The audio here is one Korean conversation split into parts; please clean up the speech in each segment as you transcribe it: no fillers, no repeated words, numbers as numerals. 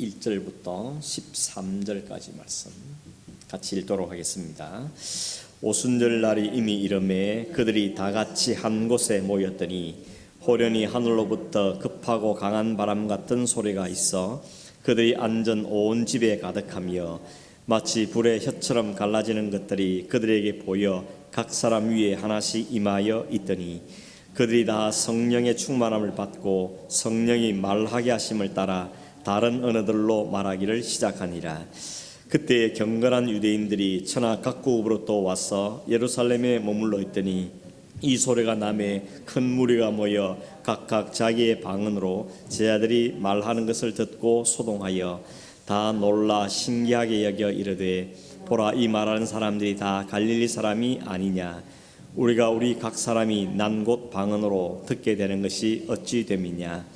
1절부터 13절까지 말씀 같이 읽도록 하겠습니다. 오순절 날이 이미 이르매 그들이 다 같이 한 곳에 모였더니 호련히 하늘로부터 급하고 강한 바람 같은 소리가 있어 그들이 앉은 온 집에 가득하며 마치 불의 혀처럼 갈라지는 것들이 그들에게 보여 각 사람 위에 하나씩 임하여 있더니 그들이 다 성령의 충만함을 받고 성령이 말하게 하심을 따라 다른 언어들로 말하기를 시작하니라. 그때 경건한 유대인들이 천하 각국으로부터 와서 예루살렘에 머물러 있더니 이 소리가 나매 큰 무리가 모여 각각 자기의 방언으로 제자들이 말하는 것을 듣고 소동하여 다 놀라 신기하게 여겨 이르되 보라, 이 말하는 사람들이 다 갈릴리 사람이 아니냐? 우리가 우리 각 사람이 난 곳 방언으로 듣게 되는 것이 어찌 됨이냐?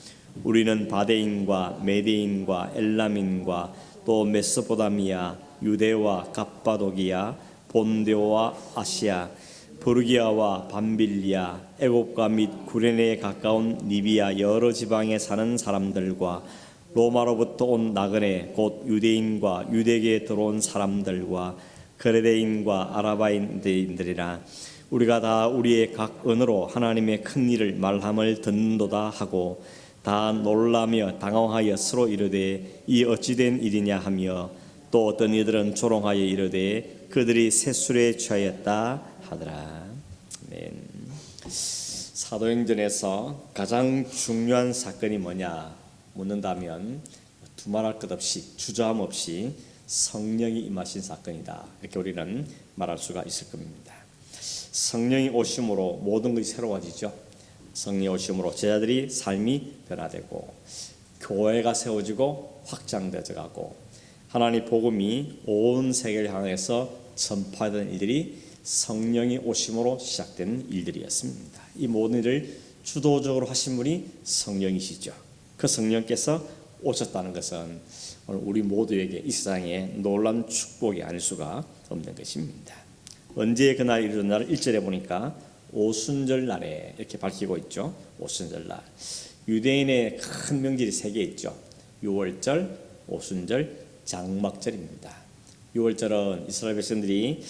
우리는 바데인과 메데인과 엘람인과 또 메소포타미아, 유대와 갑바도기아, 본데오와 아시아, 부르기아와 밤빌리아, 애굽과 및 구레네에 가까운 리비아 여러 지방에 사는 사람들과 로마로부터 온 나그네 곧 유대인과 유대계에 들어온 사람들과 그레데인과 아라바인들이라. 우리가 다 우리의 각 언어로 하나님의 큰 일을 말함을 듣는도다 하고 다 놀라며 당황하여 서로 이르되 이 어찌된 일이냐 하며 또 어떤 이들은 조롱하여 이르되 그들이 새술에 취하였다 하더라. 사도행전에서 가장 중요한 사건이 뭐냐 묻는다면 두말할 것 없이 주저함 없이 성령이 임하신 사건이다, 이렇게 우리는 말할 수가 있을 겁니다. 성령이 오심으로 모든 것이 새로워지죠. 성령이 오심으로 제자들이 삶이 변화되고 교회가 세워지고 확장되어가고 하나님 복음이 온 세계를 향해서 전파되는 일들이 성령이 오심으로 시작된 일들이었습니다. 이 모든 일을 주도적으로 하신 분이 성령이시죠. 그 성령께서 오셨다는 것은 오늘 우리 모두에게 이 세상에 놀라운 축복이 아닐 수가 없는 것입니다. 언제 그날 이르는 날을 1절에 보니까 오순절 날에 이렇게 밝히고 있죠. 오순절 날. 유대인의 큰 명절이 3개 있죠. 유월절, 오순절, 장막절입니다. 유월절은 이스라엘 백성들이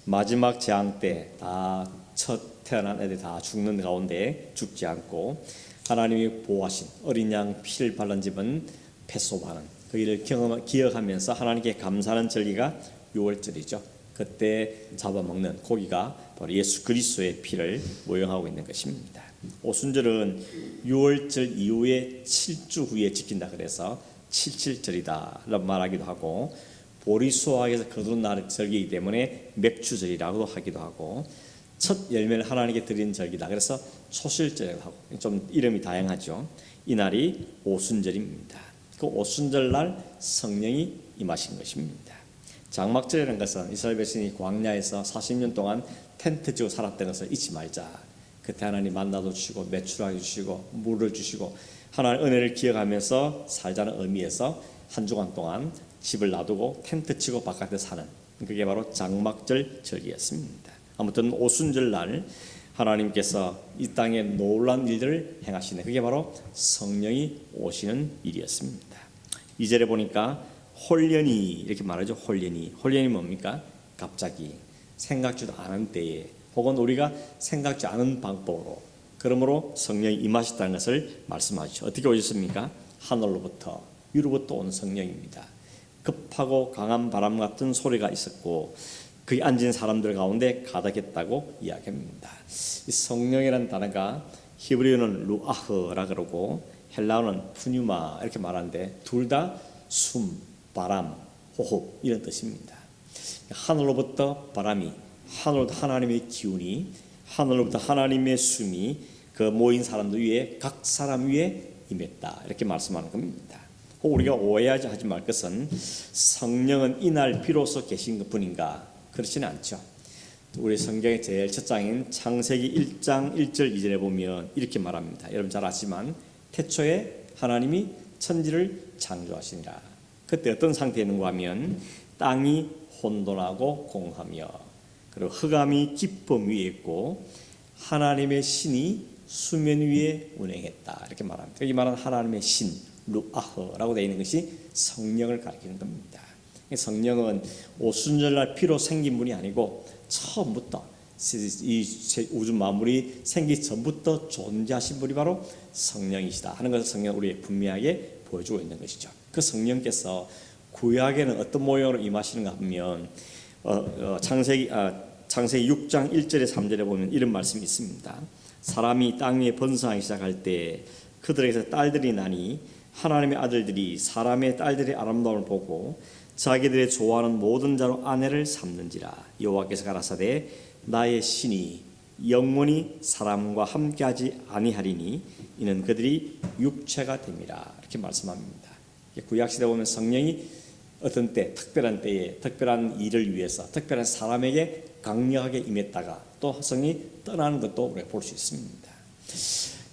마지막 재앙 때 다 첫 태어난 애들 다 죽는 가운데 죽지 않고 하나님이 보호하신 어린 양 피를 바른 집은 패소하는 그 일을 기억하면서 하나님께 감사하는 절기가 유월절이죠. 그때 잡아먹는 고기가 바로 예수 그리스도의 피를 모형하고 있는 것입니다. 오순절은 유월절 이후에 7주 후에 지킨다 그래서 칠칠절이다 라고 말하기도 하고, 보리수확에서 거두는 날 절기이기 때문에 맥주절이라고도 하기도 하고, 첫 열매를 하나님께 드리는 절기다 그래서 초실절이라고 하고, 좀 이름이 다양하죠. 이 날이 오순절입니다. 그 오순절 날 성령이 임하신 것입니다. 장막절이라는 것은 이스라엘 백성이 광야에서 40년 동안 텐트 지고 살았던 것을 잊지 말자. 그때 하나님 만나도 주시고 매출하게 주시고 물을 주시고 하나님의 은혜를 기억하면서 살자는 의미에서 한 주간 동안 집을 놔두고 텐트 치고 바깥에 사는, 그게 바로 장막절 절기였습니다. 아무튼 오순절 날 하나님께서 이 땅에 놀라운 일들을 행하시는, 그게 바로 성령이 오시는 일이었습니다. 2절에 보니까 홀련히 이렇게 말하죠. 홀련히 뭡니까? 갑자기 생각지도 않은 때에 혹은 우리가 생각지 않은 방법으로, 그러므로 성령이 임하셨다는 것을 말씀하시죠. 어떻게 오셨습니까? 하늘로부터 위로부터 온 성령입니다. 급하고 강한 바람 같은 소리가 있었고 거기 앉은 사람들 가운데 가득했다고 이야기합니다. 이 성령이라는 단어가 히브리어는 루아흐라 그러고 헬라어는 푸뉴마 이렇게 말하는데 둘 다 숨, 바람, 호흡 이런 뜻입니다. 하늘로부터 바람이, 하늘로부터 하나님의 기운이, 하늘로부터 하나님의 숨이 그 모인 사람들 위에 각 사람 위에 임했다, 이렇게 말씀하는 겁니다. 우리가 오해하지 말 것은 성령은 이날 비로소 계신 것뿐인가? 그렇지는 않죠. 우리 성경의 제일 첫 장인 창세기 1장 1절 2절에 보면 이렇게 말합니다. 여러분 잘 아시지만 태초에 하나님이 천지를 창조하시니라. 그때 어떤 상태였는가 하면 땅이 혼돈하고 공하며 그리고 흑암이 깊음 위에 있고 하나님의 신이 수면 위에 운행했다, 이렇게 말합니다. 여기 말하는 하나님의 신, 루아흐라고 되어 있는 것이 성령을 가리키는 겁니다. 성령은 오순절날 피로 생긴 분이 아니고 처음부터 이 우주 만물이 생기기 전부터 존재하신 분이 바로 성령이시다 하는 것을 성경은 우리에게 분명하게 보여주고 있는 것이죠. 그 성령께서 구약에는 어떤 모양으로 임하시는가 하면 창세기 6장 1절에 3절에 보면 이런 말씀이 있습니다. 사람이 땅 위에 번성하기 시작할 때 그들에게서 딸들이 나니 하나님의 아들들이 사람의 딸들의 아름다움을 보고 자기들의 좋아하는 모든 자로 아내를 삼는지라. 여호와께서 가라사대 나의 신이 영원히 사람과 함께하지 아니하리니 이는 그들이 육체가 됨이라. 이렇게 말씀합니다. 구약시대 보면 성령이 어떤 때 특별한 때에 특별한 일을 위해서 특별한 사람에게 강력하게 임했다가 또 성령이 떠나는 것도 우리가 볼 수 있습니다.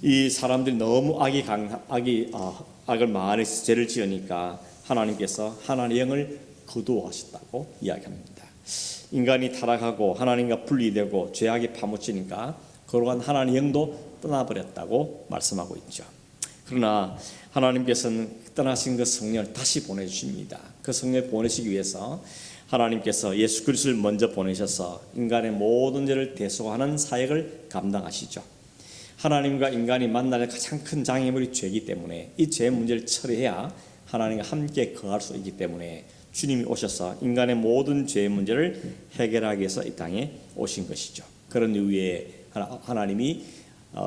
이 사람들이 너무 악을 많이 죄를 지으니까 하나님께서 하나님의 영을 거두어하셨다고 이야기합니다. 인간이 타락하고 하나님과 분리되고 죄악에 파묻히니까 거룩한 하나님의 영도 떠나버렸다고 말씀하고 있죠. 그러나 하나님께서는 떠나신 그 성령을 다시 보내주십니다. 그 성령을 보내시기 위해서 하나님께서 예수 그리스도를 먼저 보내셔서 인간의 모든 죄를 대속하는 사역을 감당하시죠. 하나님과 인간이 만나는 가장 큰 장애물이 죄이기 때문에 이 죄 문제를 처리해야 하나님과 함께 거할 수 있기 때문에 주님이 오셔서 인간의 모든 죄의 문제를 해결하기 위해서 이 땅에 오신 것이죠. 그런 이유에 하나님이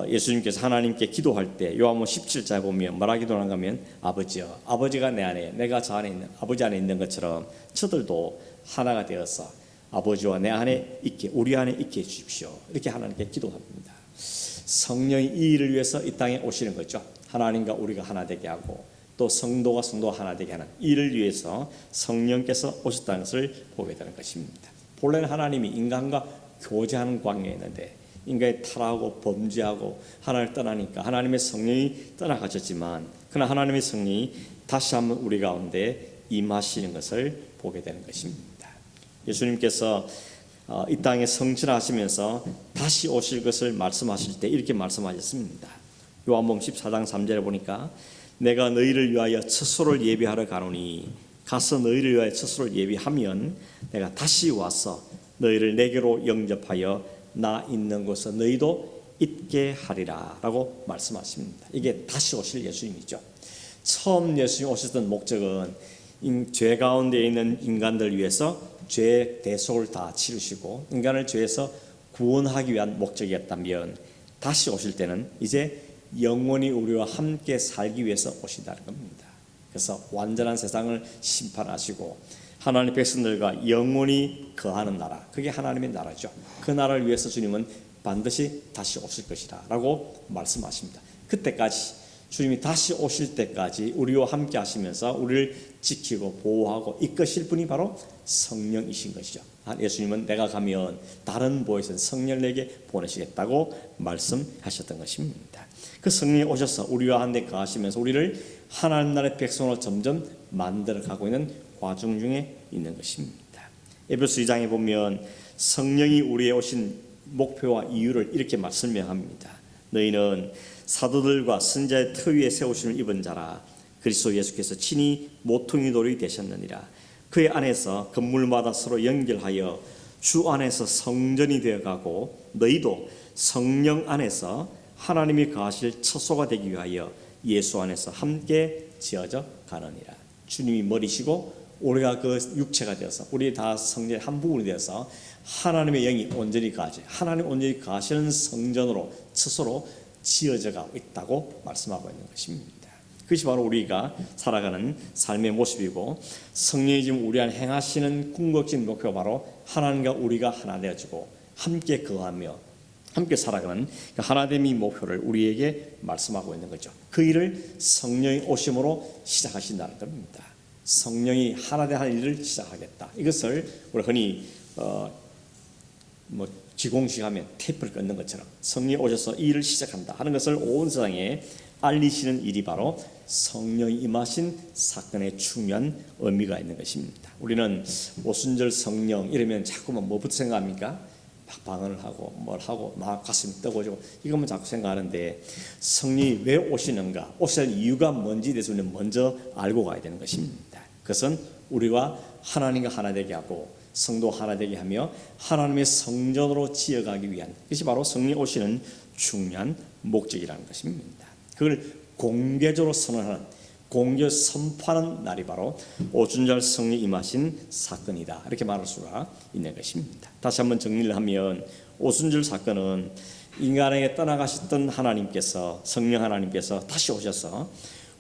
예수님께서 하나님께 기도할 때 요한복음 17장에 보면 뭐라 기도하는가 하면 아버지여, 아버지가 내 안에 내가 저 안에 있는 아버지 안에 있는 것처럼 저들도 하나가 되어서 아버지와 내 안에 있게 우리 안에 있게 해주십시오. 이렇게 하나님께 기도합니다. 성령이 이 일을 위해서 이 땅에 오시는 거죠. 하나님과 우리가 하나 되게 하고 또 성도가 성도가 하나 되게 하는 이를 위해서 성령께서 오셨다는 것을 보게 되는 것입니다. 본래는 하나님이 인간과 교제하는 관계였는데 인간이 타락하고 범죄하고 하나님을 떠나니까 하나님의 성령이 떠나가셨지만 그러나 하나님의 성령이 다시 한번 우리 가운데 임하시는 것을 보게 되는 것입니다. 예수님께서 이 땅에 성취하시면서 다시 오실 것을 말씀하실 때 이렇게 말씀하셨습니다. 요한복음 14장 3절에 보니까 내가 너희를 위하여 처소를 예비하러 가노니 가서 너희를 위하여 처소를 예비하면 내가 다시 와서 너희를 내게로 영접하여 나 있는 곳에 너희도 있게 하리라 라고 말씀하십니다. 이게 다시 오실 예수님이죠. 처음 예수님 오셨던 목적은 죄 가운데 있는 인간들 위해서 죄의 대속을 다 치르시고 인간을 죄에서 구원하기 위한 목적이었다면 다시 오실 때는 이제 영원히 우리와 함께 살기 위해서 오신다는 겁니다. 그래서 완전한 세상을 심판하시고 하나님의 백성들과 영원히 거하는 나라, 그게 하나님의 나라죠. 그 나라를 위해서 주님은 반드시 다시 오실 것이라 라고 말씀하십니다. 그때까지 주님이 다시 오실 때까지 우리와 함께 하시면서 우리를 지키고 보호하고 이끄실 분이 바로 성령이신 것이죠. 예수님은 내가 가면 다른 보혜사 성령을 내게 보내시겠다고 말씀하셨던 것입니다. 그 성령이 오셔서 우리와 함께 거하시면서 우리를 하나님 나라의 백성으로 점점 만들어가고 있는 과정 중에 있는 것입니다. 에베소 2장에 보면 성령이 우리에 오신 목표와 이유를 이렇게 설명합니다. 너희는 사도들과 선지자의 터 위에 세우심을 입은 자라. 그리스도 예수께서 친히 모퉁이 돌이 되셨느니라. 그의 안에서 건물마다 서로 연결하여 주 안에서 성전이 되어가고 너희도 성령 안에서 하나님이 거하실 처소가 되기 위하여 예수 안에서 함께 지어져 가느니라. 주님이 머리시고 우리가 그 육체가 되어서 우리 다 성전의 한 부분이 되어서 하나님의 영이 온전히 거하시 하나님 온전히 거하시는 성전으로 처소로 지어져 가고 있다고 말씀하고 있는 것입니다. 그것이 바로 우리가 살아가는 삶의 모습이고 성령이 지금 우리 안에 행하시는 궁극적인 목표가 바로 하나님과 우리가 하나 되어지고 함께 거하며 함께 살아가는 하나됨의 목표를 우리에게 말씀하고 있는 거죠. 그 일을 성령이 오심으로 시작하신다는 겁니다. 성령이 하나된 한 일을 시작하겠다. 이것을 우리 흔히 기공식하면 테이프를 끊는 것처럼 성령이 오셔서 이 일을 시작한다 하는 것을 온 세상에 알리시는 일이 바로 성령이 임하신 사건의 중요한 의미가 있는 것입니다. 우리는 오순절 성령 이러면 자꾸만 뭐부터 생각합니까? 막 방언을 하고 뭘 하고 막 가슴이 뜨거워지고 이것만 자꾸 생각하는데 성령이 왜 오시는가, 오실 이유가 뭔지에 대해서 우리는 먼저 알고 가야 되는 것입니다. 그것은 우리와 하나님과 하나 되게 하고 성도 하나 되게 하며 하나님의 성전으로 지어가기 위한 것이 바로 성령이 오시는 중요한 목적이라는 것입니다. 그걸 공개적으로 선언하는, 공개 선포하는 날이 바로 오순절 성령이 임하신 사건이다, 이렇게 말할 수가 있는 것입니다. 다시 한번 정리를 하면 오순절 사건은 인간에게 떠나가셨던 하나님께서, 성령 하나님께서 다시 오셔서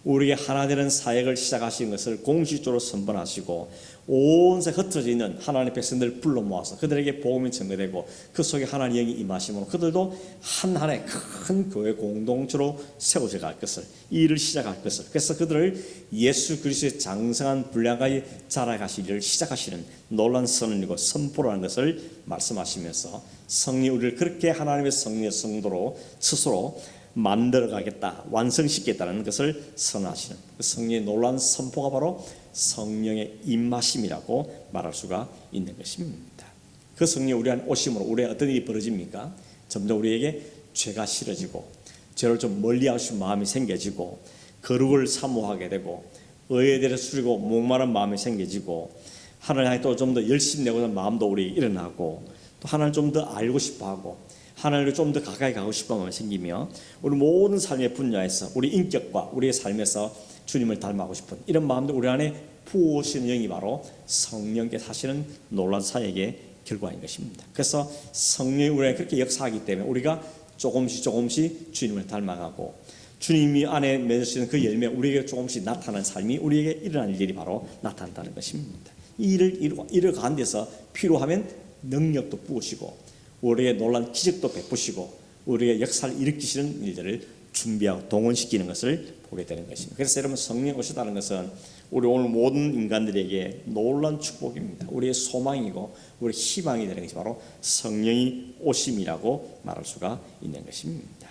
우리에게 하나 되는 사역을 시작하신 것을 공식적으로 선언하시고 온 세상에 흩어져 있는 하나님의 백성들을 불러 모아서 그들에게 복음이 전개되고 그 속에 하나님의 영이 임하심으로 그들도 한 하나의 큰 교회 공동체로 세워져 갈 것을, 이 일을 시작할 것을, 그래서 그들을 예수 그리스도의 장성한 분량까지 자라가실 일을 시작하시는 놀라운 선언이고 선포라는 것을 말씀하시면서 성령이 우리를 그렇게 하나님의 성령의 성도로 스스로 만들어가겠다, 완성시키겠다는 것을 선언하시는 그 성령의 놀라운 선포가 바로 성령의 임하심이라고 말할 수가 있는 것입니다. 그 성령이 우리 안에 오심으로 우리의 어떤 일이 벌어집니까? 점점 우리에게 죄가 싫어지고 죄를 좀 멀리하시는 마음이 생겨지고 거룩을 사모하게 되고 의에 대해서 수리고 목마른 마음이 생겨지고 하나님 향해 또 좀 더 열심히 내고자 마음도 우리 일어나고 또 하나님을 좀 더 알고 싶어하고 하나님을 좀 더 가까이 가고 싶은 마음이 생기며 우리 모든 삶의 분야에서 우리 인격과 우리의 삶에서 주님을 닮아가고 싶은 이런 마음도 우리 안에 부어오시는 영이 바로 성령께서 하시는 놀라운 사역의 결과인 것입니다. 그래서 성령이 우리 안에 그렇게 역사하기 때문에 우리가 조금씩 주님을 닮아가고 주님이 안에 맺으시는 그 열매 우리에게 조금씩 나타나는 삶이 우리에게 일어나는 일이 바로 나타난다는 것입니다. 이 일을 이뤄가는 데서 필요하면 능력도 부으시고 우리의 놀라운 기적도 베푸시고 우리의 역사를 일으키시는 일들을 준비하고 동원시키는 것을 보게 되는 것입니다. 그래서 여러분, 성령이 오시다는 것은 우리 오늘 모든 인간들에게 놀라운 축복입니다. 우리의 소망이고 우리의 희망이 되는 것이 바로 성령이 오심이라고 말할 수가 있는 것입니다.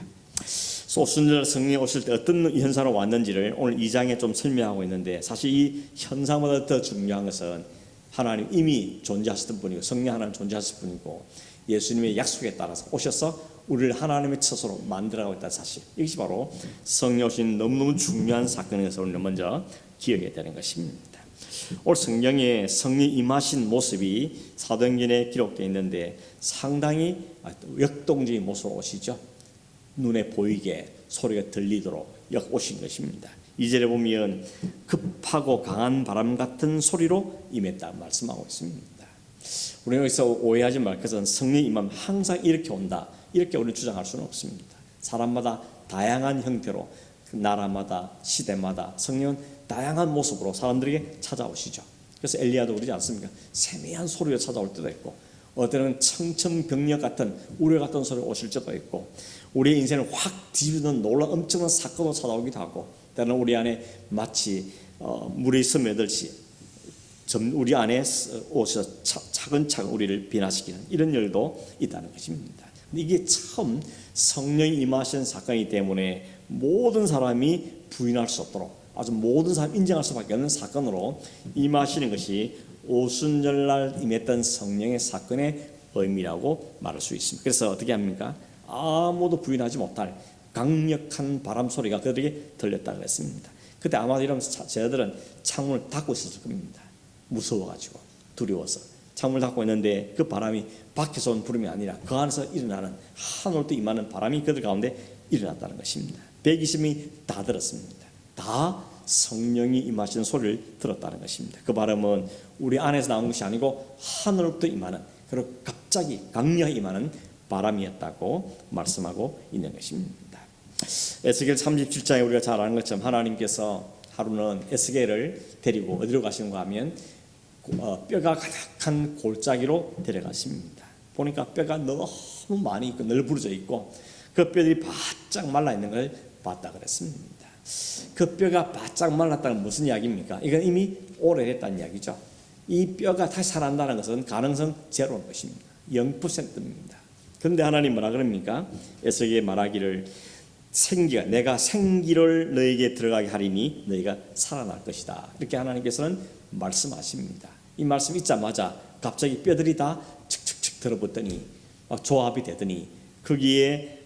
오순절 성령이 오실 때 어떤 현상으로 왔는지를 오늘 2장에 좀 설명하고 있는데, 사실 이 현상보다 더 중요한 것은 하나님 이미 존재하셨던 분이고 성령 하나님 존재하셨던 분이고 예수님의 약속에 따라서 오셔서 우리를 하나님의 처소로 만들어가고 있다는 사실, 이것이 바로 성령 오신 너무너무 중요한 사건에서 우리는 먼저 기억해야 되는 것입니다. 오늘 성경에 성령 임하신 모습이 사도행전에 기록되어 있는데 상당히 역동적인 모습으로 오시죠. 눈에 보이게 소리가 들리도록 오신 것입니다. 2절에 보면 급하고 강한 바람 같은 소리로 임했다 말씀하고 있습니다. 우리는 여기서 오해하지 말 것은 성령 임하면 항상 이렇게 온다, 이렇게 우리는 주장할 수는 없습니다. 사람마다 다양한 형태로, 나라마다 시대마다 성령은 다양한 모습으로 사람들에게 찾아오시죠. 그래서 엘리야도 그러지 않습니까? 세미한 소리로 찾아올 때도 있고, 어때는 청천벽력 같은 우려 같은 소리가 오실 때도 있고, 우리의 인생을 확 뒤집는 놀라운 엄청난 사건으로 찾아오기도 하고, 때로는 우리 안에 마치 물이 스며들듯이 우리 안에 오셔서 차근차근 우리를 변화시키는 이런 일도 있다는 것입니다. 이게 참 성령이 임하신 사건이기 때문에 모든 사람이 부인할 수 없도록 아주 모든 사람이 인정할 수밖에 없는 사건으로 임하시는 것이 오순절날 임했던 성령의 사건의 의미라고 말할 수 있습니다. 그래서 어떻게 합니까? 아무도 부인하지 못할 강력한 바람 소리가 그들에게 들렸다고 했습니다. 그때 아마도 이러면 저들은 창문을 닫고 있었을 겁니다. 무서워가지고 두려워서 창문을 닫고 있는데 그 바람이 밖에서 온 부름이 아니라 그 안에서 일어나는 하늘도 임하는 바람이 그들 가운데 일어났다는 것입니다. 120명이 다 들었습니다. 다 성령이 임하시는 소리를 들었다는 것입니다. 그 바람은 우리 안에서 나온 것이 아니고 하늘부터 임하는, 그리고 갑자기 강력히 임하는 바람이었다고 말씀하고 있는 것입니다. 에스겔 37장에 우리가 잘 아는 것처럼 하나님께서 하루는 에스겔을 데리고 어디로 가시는가 하면 뼈가 가득한 골짜기로 데려가십니다. 보니까 뼈가 너무 많이 있고 널브러져 있고 그 뼈들이 바짝 말라 있는 걸 봤다 그랬습니다. 그 뼈가 바짝 말랐다는 무슨 이야기입니까? 이건 이미 오래됐다는 이야기죠. 이 뼈가 다시 살아난다는 것은 가능성 제로인 것입니다. 0%입니다. 그런데 하나님 뭐라 그럽니까? 에스겔에 말하기를 내가 생기를 너에게 들어가게 하리니 너희가 살아날 것이다, 이렇게 하나님께서는 말씀하십니다. 이 말씀 있자마자 갑자기 뼈들이 다 칙칙칙 들어붙더니 조합이 되더니 거기에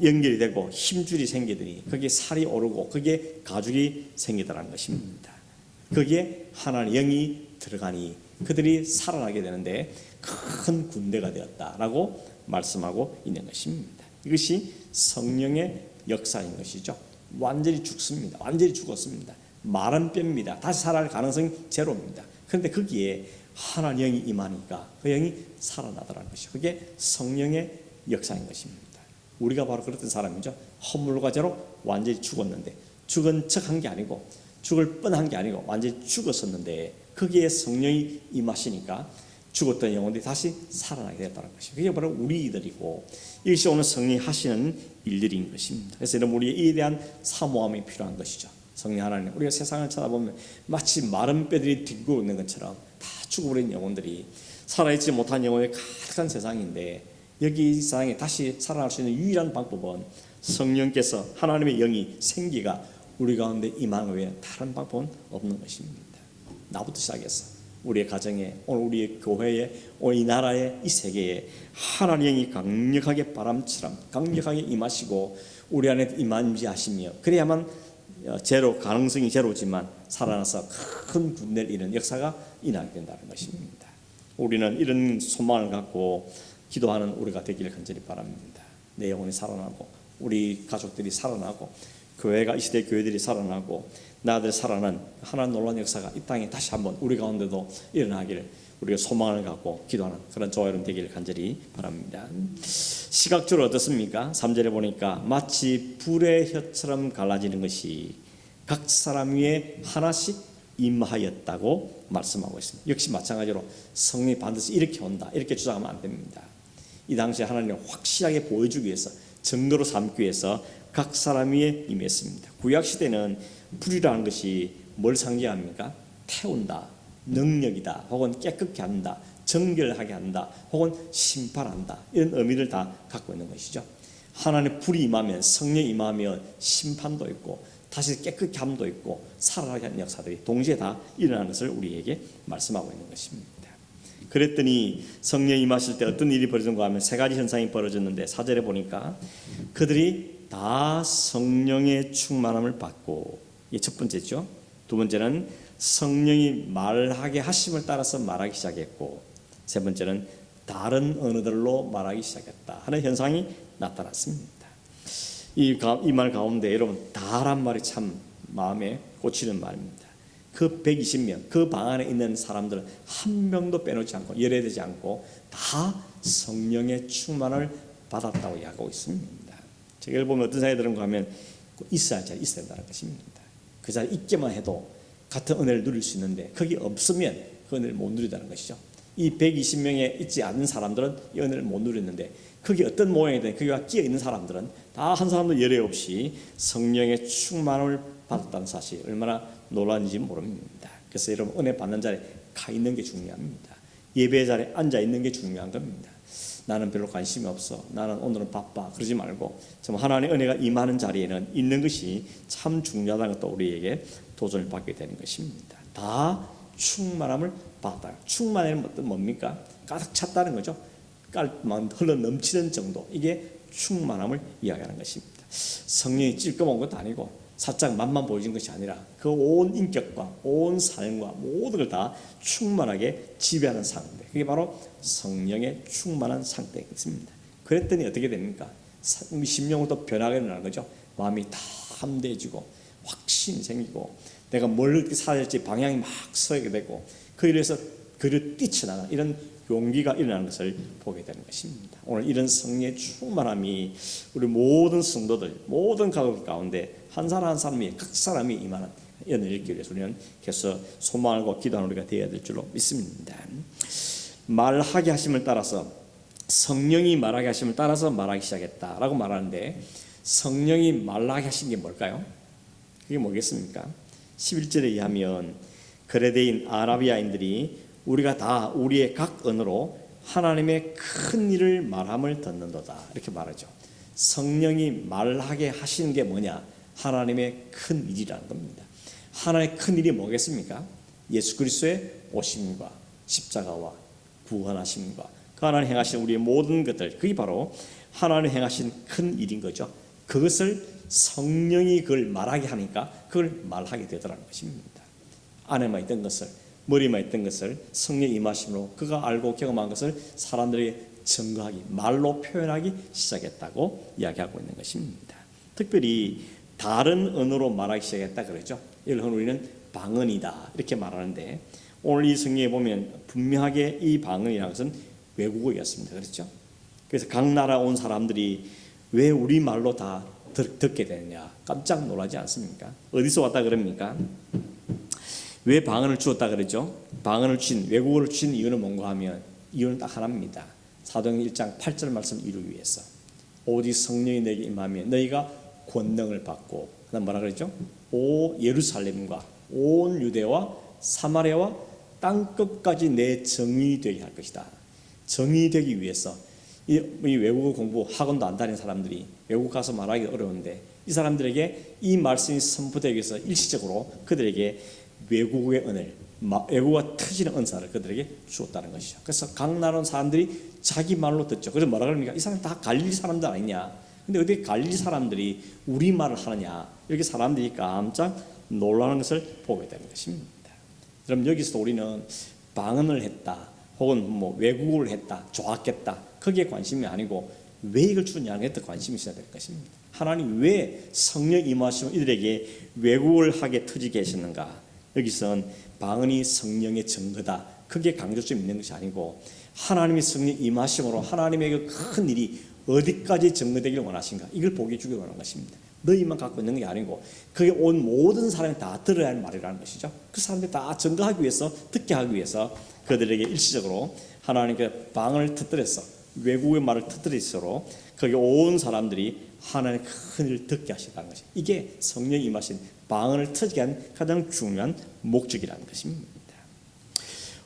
연결이 되고 힘줄이 생기더니 거기에 살이 오르고 거기에 가죽이 생기더라는 것입니다. 거기에 하나님의 영이 들어가니 그들이 살아나게 되는데 큰 군대가 되었다라고 말씀하고 있는 것입니다. 이것이 성령의 역사인 것이죠. 완전히 죽습니다. 완전히 죽었습니다. 마른 뼈입니다. 다시 살아날 가능성이 제로입니다. 그런데 거기에 하나님 영이 임하니까 그 영이 살아나더라는 것이죠. 그게 성령의 역사인 것입니다. 우리가 바로 그랬던 사람이죠. 허물과 죄로 완전히 죽었는데 죽은 척한 게 아니고 죽을 뻔한 게 아니고 완전히 죽었었는데 거기에 성령이 임하시니까 죽었던 영혼들이 다시 살아나게 됐다는 것이죠. 그게 바로 우리들이고 이것이 오늘 성령이 하시는 일들인 것입니다. 그래서 여러분 우리의 이에 대한 사모함이 필요한 것이죠. 성령 하나님, 우리가 세상을 쳐다보면 마치 마른 뼈들이 뒹굴고 있는 것처럼 다 죽어버린 영혼들이 살아있지 못한 영혼이 가득한 세상인데 여기 이 세상에 다시 살아날 수 있는 유일한 방법은 성령께서 하나님의 영이 생기가 우리 가운데 임하는 외에 다른 방법은 없는 것입니다. 나부터 시작해서 우리의 가정에, 오늘 우리의 교회에, 오늘 이 나라에, 이 세계에 하나님의 영이 강력하게 바람처럼 강력하게 임하시고 우리 안에 임하시며 그래야만 제로, 가능성이 제로지만 살아나서 큰 군대를 이루는 역사가 일어나게 된다는 것입니다. 우리는 이런 소망을 갖고 기도하는 우리가 되기를 간절히 바랍니다. 내 영혼이 살아나고 우리 가족들이 살아나고 교회가 이 시대 교회들이 살아나고 나들 살아난 하나님 놀라운 역사가 이 땅에 다시 한번 우리 가운데도 일어나기를 우리가 소망을 갖고 기도하는 그런 저와 여러분 되기를 간절히 바랍니다. 시각적으로 어떻습니까? 3절에 보니까 마치 불의 혀처럼 갈라지는 것이 각 사람 위에 하나씩 임하였다고 말씀하고 있습니다. 역시 마찬가지로 성령이 반드시 이렇게 온다 이렇게 주장하면 안 됩니다. 이 당시에 하나님을 확실하게 보여주기 위해서 증거로 삼기 위해서 각 사람 위에 임했습니다. 구약시대는 불이라는 것이 뭘 상징합니까? 태운다, 능력이다, 혹은 깨끗게 한다, 정결하게 한다, 혹은 심판한다, 이런 의미를 다 갖고 있는 것이죠. 하나님의 불이 임하면, 성령이 임하면 심판도 있고 다시 깨끗게 함도 있고 살아나게 하는 역사들이 동시에 다 일어나는 것을 우리에게 말씀하고 있는 것입니다. 그랬더니 성령이 임하실 때 어떤 일이 벌어졌는가 하면 세 가지 현상이 벌어졌는데 4절에 보니까 그들이 다 성령의 충만함을 받고, 이게 첫 번째죠. 두 번째는 성령이 말하게 하심을 따라서 말하기 시작했고, 세 번째는 다른 언어들로 말하기 시작했다 하는 현상이 나타났습니다. 이 말 가운데 여러분 다란 말이 참 마음에 꽂히는 말입니다. 그 120명 그 방 안에 있는 사람들은 한 명도 빼놓지 않고 열애되지 않고 다 성령의 충만을 받았다고 이야기하고 있습니다. 제가 보면 어떤 생각이 드는가 하면 있어야 된다는 것입니다. 그 자리에 있기만 해도 같은 은혜를 누릴 수 있는데 거기 없으면 그 은혜를 못 누린다는 것이죠. 이 120명에 있지 않는 사람들은 이 은혜를 못 누렸는데 거기 어떤 모양이든 거기가 끼어 있는 사람들은 다 한 사람도 열애 없이 성령의 충만을 받았다는 사실 얼마나 놀라운지 모릅니다. 그래서 여러분 은혜 받는 자리에 가 있는 게 중요합니다. 예배 자리에 앉아 있는 게 중요한 겁니다. 나는 별로 관심이 없어, 나는 오늘은 바빠, 그러지 말고 정말 하나님의 은혜가 임하는 자리에는 있는 것이 참 중요하다는 것도 우리에게 도전을 받게 되는 것입니다. 다 충만함을 받았다. 충만함은 뭡니까? 가득 찼다는 거죠. 깔만 흘러 넘치는 정도, 이게 충만함을 이야기하는 것입니다. 성령이 찔끔한 것도 아니고 살짝 맛만 보여진 것이 아니라 그 온 인격과 온 삶과 모든 걸 다 충만하게 지배하는 상태, 그게 바로 성령의 충만한 상태입니다. 그랬더니 어떻게 됩니까? 심령도 변하게 되는 거죠. 마음이 다 함대해지고 확신이 생기고 내가 뭘 어떻게 살아야 할지 방향이 막 서게 되고 그 일에서 그를 뛰쳐나가는 이런 용기가 일어나는 것을 보게 되는 것입니다. 오늘 이런 성령의 충만함이 우리 모든 성도들, 모든 가족 가운데 한 사람 한 사람이 각 사람이 임하는 연을 읽기 위해서 우리는 계속 소망하고 기도하는 우리가 되어야 될 줄로 믿습니다. 말하게 하심을 따라서, 성령이 말하게 하심을 따라서 말하기 시작했다라고 말하는데 성령이 말하게 하신 게 뭘까요? 그게 뭐겠습니까? 11절에 의하면 그레데인 아라비아인들이 우리가 다 우리의 각 언어로 하나님의 큰 일을 말함을 듣는도다 이렇게 말하죠. 성령이 말하게 하시는 게 뭐냐? 하나님의 큰 일이라는 겁니다. 하나님의 큰 일이 뭐겠습니까? 예수 그리스도의 오심과 십자가와 구원하심과 그 하나님 행하신 우리의 모든 것들, 그게 바로 하나님 행하신 큰 일인 거죠. 그것을 성령이 그걸 말하게 하니까 그걸 말하게 되더라는 것입니다. 안에만 있던 것을, 머리만 있던 것을 성령의 임하심으로 그가 알고 경험한 것을 사람들에게 증거하기, 말로 표현하기 시작했다고 이야기하고 있는 것입니다. 특별히 다른 언어로 말하기 시작했다 그러죠. 이걸 우리는 방언이다 이렇게 말하는데, 오늘 이 성경에 보면 분명하게 이 방언이라는 것은 외국어였습니다. 그렇죠? 그래서 각 나라 온 사람들이 왜 우리 말로 다 듣게 되느냐 깜짝 놀라지 않습니까? 어디서 왔다 그럽니까? 왜 방언을 주었다 그러죠? 방언을 주신, 외국어를 주신 이유는 뭔가 하면 이유는 딱 하나입니다. 사도행전 1장 8절 말씀 이루기 위해서. 오직 성령이 너에게 임하면 너희가 권능을 받고, 그다음 뭐라 그랬죠? 오 예루살렘과 온 유대와 사마리아와 땅 끝까지 내 정의 되게 할 것이다. 정의 되기 위해서 이 외국어 공부 학원도 안 다니는 사람들이 외국 가서 말하기 어려운데, 이 사람들에게 이 말씀이 선포되기 위해서 일시적으로 그들에게 외국어의 은혜를, 외국어가 터지는 은사를 그들에게 주었다는 것이죠. 그래서 각 나라 사람들이 자기 말로 듣죠. 그래서 뭐라 그럽니까? 이 사람 다 갈릴리 사람들 아니냐? 근데 어떻게 갈릴리 사람들이 우리 말을 하느냐? 이렇게 사람들이 깜짝 놀라는 것을 보게 되는 것입니다. 그럼 여기서 우리는 방언을 했다, 혹은 뭐 외국어를 했다, 좋았겠다, 거기에 관심이 아니고 왜 이걸 주냐는 데 관심이 있어야 될 것입니다. 하나님 왜 성령 임하시면 이들에게 외국어를 하게 터지게 하셨는가? 여기서는 방언이 성령의 증거다, 크게 강조점 있는 것이 아니고 하나님의 성령 임하심으로 하나님의 큰 일이 어디까지 증거되기를 원하신가, 이걸 보게 주기 원하는 것입니다. 너희만 갖고 있는 게 아니고 그게 온 모든 사람이 다 들어야 할 말이라는 것이죠. 그 사람들이 다 증거하기 위해서, 듣게 하기 위해서 그들에게 일시적으로 하나님께 방언을 터뜨려서, 외국의 말을 터뜨리서로 거기 온 사람들이 하나님의 큰 일을 듣게 하시다는 것이, 이게 성령이 임하신 방언을 터지게 한 가장 중요한 목적이라는 것입니다.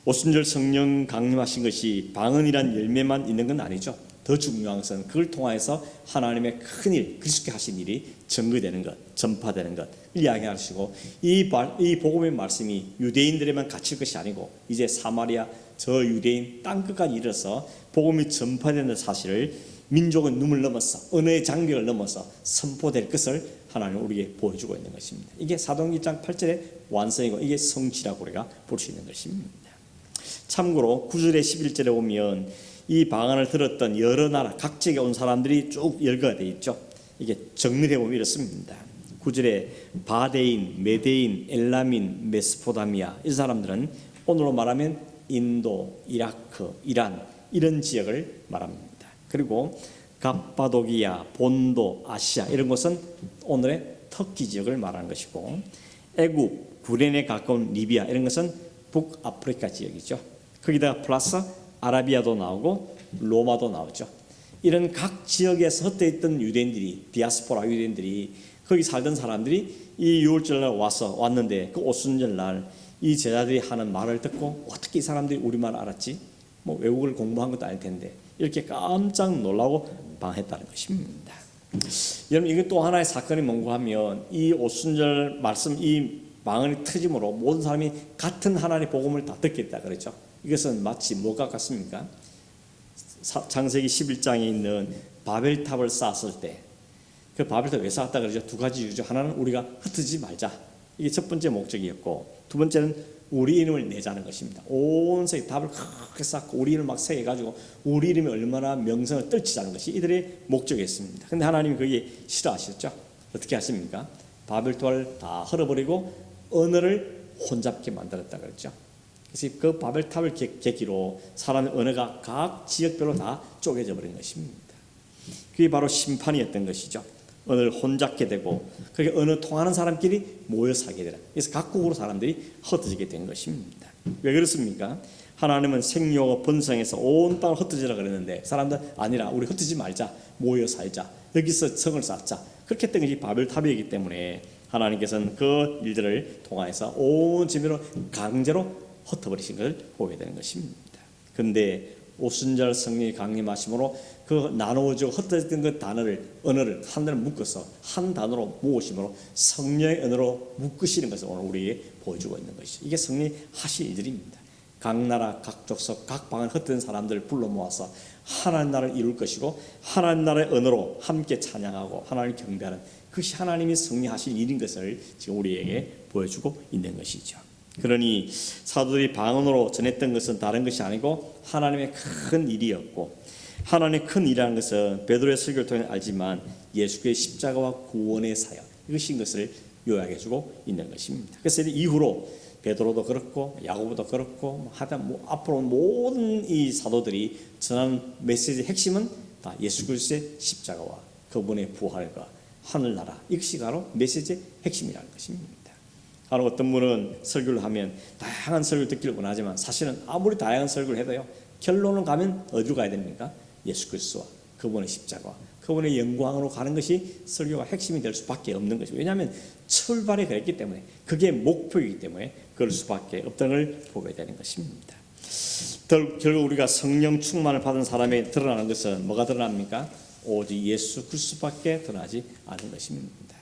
오순절 성령 강림하신 것이 방언이란 열매만 있는 건 아니죠. 더 중요한 것은 그걸 통해서 하나님의 큰 일, 그리스도께 하신 일이 증거되는 것, 전파되는 것 이야기하시고, 이 복음의 말씀이 유대인들에만 갇힐 것이 아니고 이제 사마리아 저 유대인 땅끝까지 이르러서 복음이 전파되는 사실을 민족의 눈을 넘어서, 언어의 장벽을 넘어서 선포될 것을 하나님 우리에게 보여주고 있는 것입니다. 이게 사도행전 1장 8절의 완성이고 이게 성취라고 우리가 볼 수 있는 것입니다. 참고로 9절에 11절에 보면 이 방언을 들었던 여러 나라 각 지역에 온 사람들이 쭉 열거가 되어 있죠. 이게 정리해 보면 이렇습니다. 9절에 바데인, 메데인, 엘라민, 메소포타미아, 이 사람들은 오늘로 말하면 인도, 이라크, 이란 이런 지역을 말합니다. 그리고 갑바도기아, 본도, 아시아 이런 곳은 오늘의 터키 지역을 말하는 것이고, 애굽, 구레네 가까운 리비아 이런 것은 북아프리카 지역이죠. 거기다가 플러스 아라비아도 나오고 로마도 나오죠. 이런 각 지역에서 흩어있던 유대인들이, 디아스포라 유대인들이, 거기 살던 사람들이 이 유월절날 왔는데 그 오순절날 이 제자들이 하는 말을 듣고 어떻게 이 사람들이 우리말 알았지? 뭐 외국어를 공부한 것도 아닐 텐데 이렇게 깜짝 놀라고 방했다는 것입니다. 여러분, 이게 또 하나의 사건이 뭔가 하면 이 오순절 말씀, 이 방언이 터짐으로 모든 사람이 같은 하나님의 복음을 다 듣겠다 그랬죠. 이것은 마치 뭐가 같습니까? 창세기 11장에 있는 바벨탑을 쌓았을 때, 그 바벨탑 왜 쌓았다 그러죠? 두 가지 이유죠. 하나는 우리가 흩어지지 말자, 이게 첫 번째 목적이었고, 두 번째는 우리 이름을 내자는 것입니다. 온 세계 답을 크게 쌓고 우리 이름을 막 새겨가지고 우리 이름이 얼마나 명성을 떨치자는 것이 이들의 목적이었습니다. 근데 하나님이 그게 싫어하셨죠. 어떻게 하십니까? 바벨탑을 다 헐어버리고 언어를 혼잡게 만들었다 그랬죠. 그래서 그 바벨탑을 계기로 사람의 언어가 각 지역별로 다 쪼개져 버린 것입니다. 그게 바로 심판이었던 것이죠. 언어를 혼잡게 되고 그게 언어 통하는 사람끼리 모여 살게 되라. 그래서 각국으로 사람들이 흩어지게 된 것입니다. 왜 그렇습니까? 하나님은 생육하고 번성해서 온 땅을 흩어지라 그랬는데 사람들 아니라 우리 흩어지지 말자, 모여 살자, 여기서 성을 쌓자, 그렇게 했던 것이 바벨탑이기 때문에 하나님께서는 그 일들을 통해서 온 지면으로 강제로 흩어버리신 것을 보게 되는 것입니다. 그런데 오순절 성령이 강림하심으로 그 나누어지고 흩어졌던 그 언어를 하늘에 묶어서 한 단어로 모으심으로 성령의 언어로 묶으시는 것을 오늘 우리에게 보여주고 있는 것이죠. 이게 성령이 하실 일들입니다. 각 나라 각 족속 각 방언 흩어진 사람들을 불러 모아서 하나님 나라를 이룰 것이고 하나님 나라의 언어로 함께 찬양하고 하나님을 경배하는 그것이 하나님이 승리하실 일인 것을 지금 우리에게 보여주고 있는 것이죠. 그러니 사도들이 방언으로 전했던 것은 다른 것이 아니고 하나님의 큰 일이었고, 하나님의 큰 일이라는 것은 베드로의 설교를 통해 알지만 예수의 십자가와 구원의 사역, 이것인 것을 요약해주고 있는 것입니다. 그래서 이후로 베드로도 그렇고 야고보도 그렇고 하여튼 앞으로 모든 이 사도들이 전하는 메시지의 핵심은 다 예수 그리스도의 십자가와 그분의 부활과 하늘나라, 이것이 바로 메시지의 핵심이라는 것입니다. 바로 어떤 분은 설교를 하면 다양한 설교를 듣기를 원하지만 사실은 아무리 다양한 설교를 해도요, 결론을 가면 어디로 가야 됩니까? 예수 그리스도와 그분의 십자가와 그분의 영광으로 가는 것이 설교가 핵심이 될 수밖에 없는 것이고, 왜냐하면 출발이 그랬기 때문에, 그게 목표이기 때문에 그럴 수밖에 없다는 걸 보게 되는 것입니다. 결국 우리가 성령 충만을 받은 사람에 드러나는 것은 뭐가 드러납니까? 오직 예수 그리스도밖에 드러나지 않은 것입니다.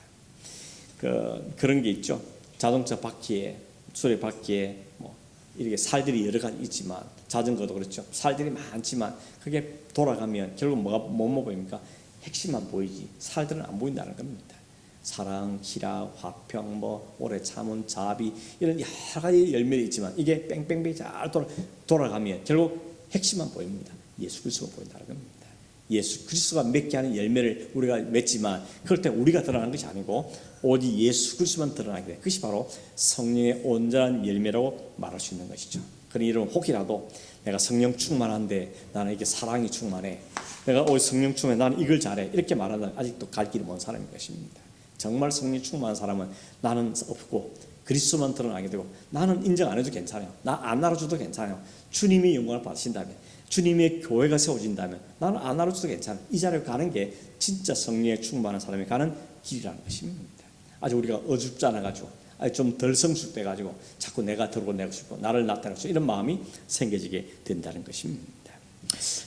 그런 게 있죠. 자동차 바퀴에, 수레 바퀴에 이렇게 살들이 여러 가지 있지만, 자전거도 그렇죠. 살들이 많지만 그게 돌아가면 결국 뭐만 보입니까? 핵심만 보이지 살들은 안 보인다는 겁니다. 사랑, 희락, 화평, 오래 참은, 자비, 이런 여러 가지 열매가 있지만 이게 뺑뺑뺑 잘 돌아가면 결국 핵심만 보입니다. 예수 그리스도가 보인다는 겁니다. 예수 그리스도가 맺게 하는 열매를 우리가 맺지만 그럴 때 우리가 드러나는 것이 아니고 오직 예수 그리스도만 드러나게 돼. 그것이 바로 성령의 온전한 열매라고 말할 수 있는 것이죠. 그러니 여러분, 혹이라도 내가 성령 충만한데 나는 이게 사랑이 충만해, 내가 오직 성령 충만해, 나는 이걸 잘해, 이렇게 말하는 아직도 갈 길이 먼 사람인 것입니다. 정말 성령 충만한 사람은 나는 없고 그리스도만 드러나게 되고, 나는 인정 안 해도 괜찮아요, 나 안 알아줘도 괜찮아요, 주님이 영광을 받으신다면, 주님의 교회가 세워진다면 나는 안 알아줘도 괜찮아요. 이 자리에 가는 게 진짜 성령에 충만한 사람이 가는 길이라는 것입니다. 아직 우리가 어줍지 않아가지고 좀 덜 성숙돼가지고 자꾸 내가 드러내고 싶고 나를 나타내고 싶고 이런 마음이 생겨지게 된다는 것입니다.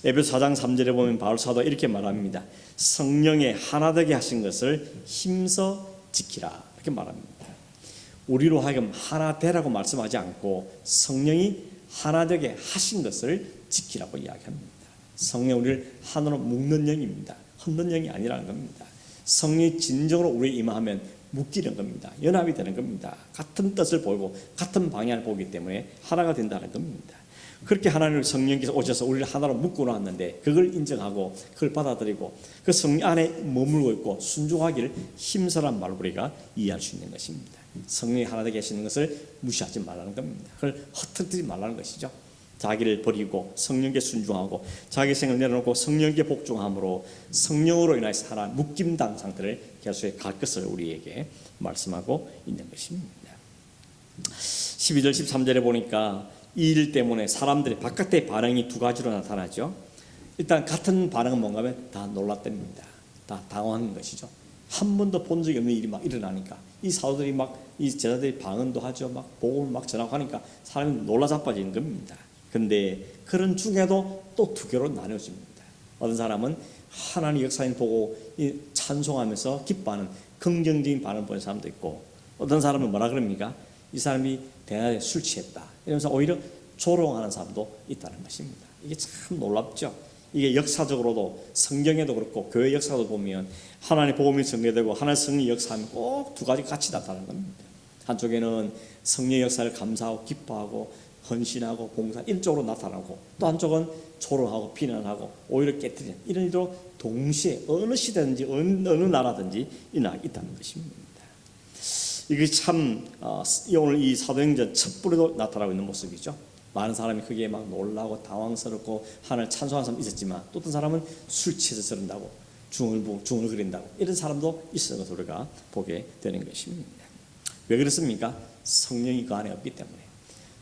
에베소 4장 3절에 보면 바울 사도가 이렇게 말합니다. 성령의 하나 되게 하신 것을 힘써 지키라, 이렇게 말합니다. 우리로 하여금 하나 되라고 말씀하지 않고 성령이 하나 되게 하신 것을 지키라고 이야기합니다. 성령 우리를 하나로 묶는 영입니다. 흩는 영이 아니라는 겁니다. 성령이 진정으로 우리에 임하면 묶이는 겁니다. 연합이 되는 겁니다. 같은 뜻을 보고 같은 방향을 보기 때문에 하나가 된다는 겁니다. 그렇게 하나님을 성령께서 오셔서 우리를 하나로 묶어 놨는데 그걸 인정하고 그걸 받아들이고 그 성령 안에 머물고 있고 순종하기를 힘쓰란 말로 우리가 이해할 수 있는 것입니다. 성령이 하나 되게 하시는 것을 무시하지 말라는 겁니다. 그걸 헛되지 말라는 것이죠. 자기를 버리고 성령께 순종하고 자기 생을 내려놓고 성령께 복종함으로 성령으로 인해서 하나 묶임당 상태를 계속해 갈 것을 우리에게 말씀하고 있는 것입니다. 12절 13절에 보니까 이 일 때문에 사람들의 바깥의 반응이 두 가지로 나타나죠. 일단 같은 반응은 뭔가 하면 다 놀랐답니다. 다 당황한 것이죠. 한 번도 본 적이 없는 일이 막 일어나니까 이 사도들이 이 제자들이 방언도 하죠. 복음을 전하고 하니까 사람이 놀라 자빠지는 겁니다. 근데 그런 중에도 또 두 개로 나뉘어집니다. 어떤 사람은 하나님 역사인 보고 찬송하면서 기뻐하는 긍정적인 반응을 보는 사람도 있고, 어떤 사람은 뭐라 그럽니까? 이 사람이 대낮에 술 취했다 이러면서 오히려 조롱하는 사람도 있다는 것입니다. 이게 참 놀랍죠. 이게 역사적으로도 성경에도 그렇고 교회 역사도 보면 하나님의 복음이 전개되고 하나님의 성령의 역사하면 꼭 두 가지 같이 나타나는 겁니다. 한쪽에는 성령의 역사를 감사하고 기뻐하고 헌신하고 봉사 이런 쪽으로 나타나고, 또 한쪽은 조롱하고 비난하고 오히려 깨뜨리는 이런 일로 동시에 어느 시대든지 어느 나라든지 있다는 것입니다. 이게 참 오늘 이 사도행전 첩보로도 나타나고 있는 모습이죠. 많은 사람이 그게 막 놀라고 당황스럽고 하나님을 찬송하는 사람이 있었지만, 또 어떤 사람은 술 취해서 그런다고 중을 그린다고 이런 사람도 있었던 것을 우리가 보게 되는 것입니다. 왜 그렇습니까? 성령이 그 안에 없기 때문에,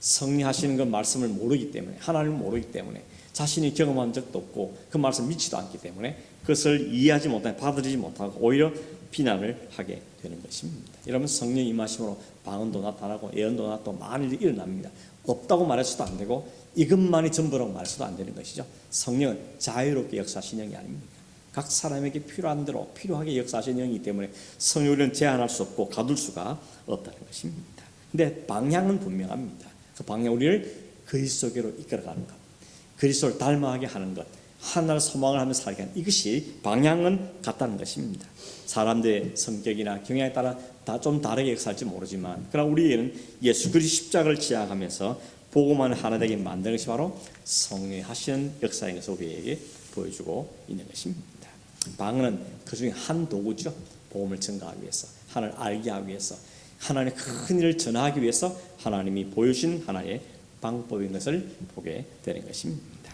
성령 하시는 그 말씀을 모르기 때문에, 하나님을 모르기 때문에, 자신이 경험한 적도 없고 그 말씀 믿지도 않기 때문에 그것을 이해하지 못하고 받아들이지 못하고 오히려 비난을 하게 되는 것입니다. 여러분, 성령 임하심으로 방언도 나타나고 예언도 나타나고 많은 일이 일어납니다. 없다고 말할 수도 안 되고 이것만이 전부라고 말할 수도 안 되는 것이죠. 성령은 자유롭게 역사하시는 영이 아닙니까? 각 사람에게 필요한 대로 필요하게 역사하시는 영이기 때문에 성령은 제한할 수 없고 가둘 수가 없다는 것입니다. 근데 방향은 분명합니다. 그 방향, 우리를 그리스도께로 이끌어가는 것, 그리스도를 닮아가게 하는 것, 하나님을 소망을 하며 살게 하는 이것이 방향은 같다는 것입니다. 사람들의 성격이나 경향에 따라 다 좀 다르게 살지 모르지만 그러나 우리에게는 예수 그리스도 십자가를 지향하면서 복음만을 하나 되게 만드는 것이 바로 성령이 하시는 역사인 것을 우리에게 보여주고 있는 것입니다. 방언은 그 중에 한 도구죠. 복음을 증가하기 위해서, 하나님을 알게 하기 위해서, 하나님의 큰 일을 전하기 위해서 하나님이 보여주신 하나의 방법인 것을 보게 되는 것입니다.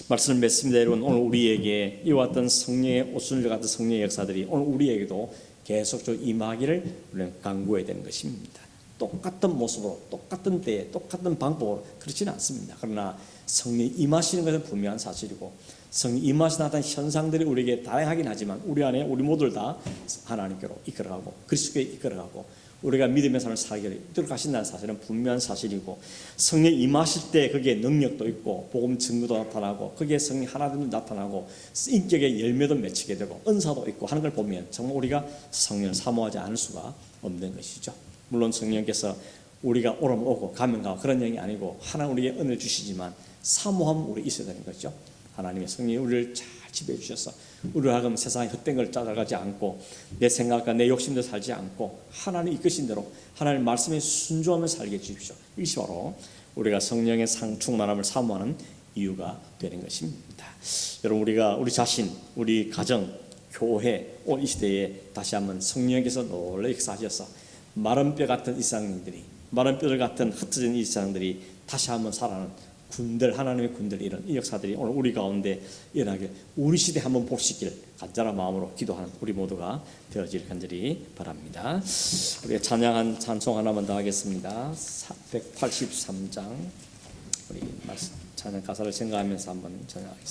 말씀을 맺습니다. 여러분, 오늘 우리에게 이와 같은 성령의 오순절 같은 성령의 역사들이 오늘 우리에게도 계속적으로 임하기를 우리는 간구해야 되는 것입니다. 똑같은 모습으로, 똑같은 때에, 똑같은 방법으로 그렇지는 않습니다. 그러나 성령이 임하시는 것은 분명한 사실이고 성령이 임하시는 어떤 현상들이 우리에게 다양하긴 하지만 우리 안에 우리 모두를 다 하나님께로 이끌어가고 그리스도께 이끌어가고 우리가 믿음의 삶을 살게 이끌어가신다는 사실은 분명한 사실이고 성령이 임하실 때 거기에 능력도 있고 복음 증거도 나타나고 거기에 성령이 하나됨도 나타나고 인격의 열매도 맺히게 되고 은사도 있고 하는 걸 보면 정말 우리가 성령을 사모하지 않을 수가 없는 것이죠. 물론 성령께서 우리가 오면 오고 가면 가고 그런 영이 아니고 하나님 우리에게 은혜를 주시지만 사모함 우리 있어야 되는 거죠. 하나님의 성령이 우리를 잘 지배해 주셔서 우리를 하여금 세상에 헛된 걸 따라가지 않고 내 생각과 내 욕심도 살지 않고 하나님 이끄신 대로 하나님 말씀에 순종하며 살게 해주십시오. 이것이 바로 우리가 성령의 충만함을 사모하는 이유가 되는 것입니다. 여러분, 우리가 우리 자신, 우리 가정, 교회, 이 시대에 다시 한번 성령께서 놀라 역사하셔서 마른 뼈 같은 이스라엘인들이, 마른 뼈들 같은 흩어진 이스라엘들이 다시 한번 살아나는 군들, 하나님의 군들, 이런 이 역사들이 오늘 우리 가운데 일어나길 우리 시대 한번 볼 수 있기를 간절한 마음으로 기도하는 우리 모두가 되어질 간절히 바랍니다. 우리가 찬양한 찬송 하나만 더 하겠습니다. 183장 우리 찬양 가사를 생각하면서 한번 찬양하겠습니다.